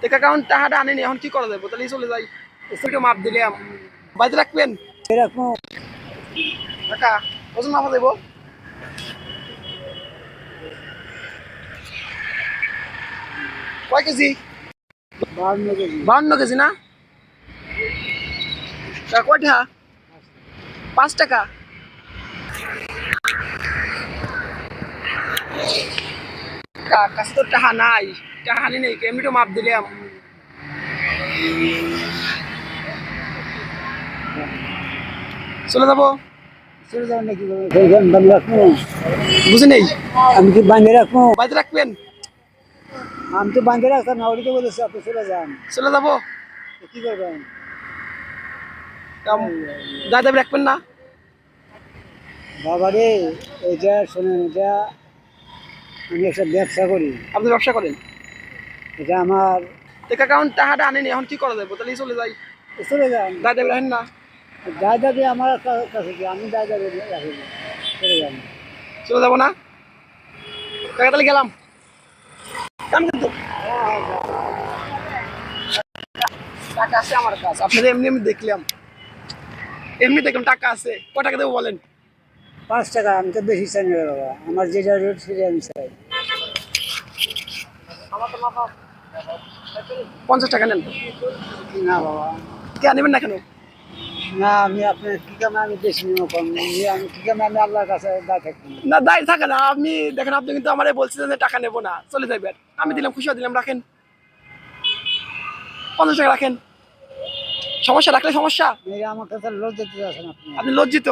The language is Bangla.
দেখা কারণ টাকাটা আনেনি, এখন কি করা যাবে? তাহলে চলে যাই, একটু মাপ দিলাম, বাড়িতে রাখবেন এরকম টাকা ওজন মাপা দেবো। কয় কেজি? 52 কেজি। 52 কেজি না? কয়টা? 5 টাকা। কাছে তো টাকা নাই, টাকা আনি নেই, এমনি তো মাপ দিলাম। চলে যাবো। চলে যাবেন নাকি? বান্ধে রাখবো? বুঝি নেই, আমি কি বান্ধে রাখবো? বাড়িতে রাখবেন। আমি তো বান্ধে রাখতাম না, ওদিকে বলেছি আপনি চলে যান। চলে যাবো। কি করবেন? দাদা রাখবেন না? বাবা রে, এটা শোনেন, এটা আমি একটা ব্যবসা করি। আপনি ব্যবসা করেন? এটা আমার। দেখা কারণ টাকাটা আনেনি, এখন কি করা যাবে? তাহলে চলে যাই, চলে যান। দাদা রাখেন না। দায় দাবি আমার কাছে কি, আমি দায় দাবি রাখি না। চলে যান। চলে যাবো না কাকা, তাহলে গেলাম। কাম কিন্তু টাকা আছে আমার কাছে, আপনাদের এমনি আমি দেখলাম, এমনি দেখলাম টাকা আছে। কয় টাকা দেবো বলেন? 5 টাকা, আমি তো বেশি চাই না বাবা, আমার যেটা রেট সেটা আমি চাই। আমার তো মাথা 50 টাকা নেন। না বাবা, কে নেবেন না কেন? না, আমি আপনার কি কামে আমি বেশি নিব কম, আমি কি কামে আমি আল্লাহর কাছে দায় থাকি না। না দায় থাকে না, আপনি দেখেন, আপনি কিন্তু আমারে বলছিলেন যে টাকা নেবো না, চলে যাবেন। আমি দিলাম, খুশি হয়ে দিলাম, রাখেন 50 টাকা রাখেন। সমস্যা রাখলে সমস্যা? এই আমার কাছে লজ্জা দিতে আছেন আপনি। আপনি লজ্জিত?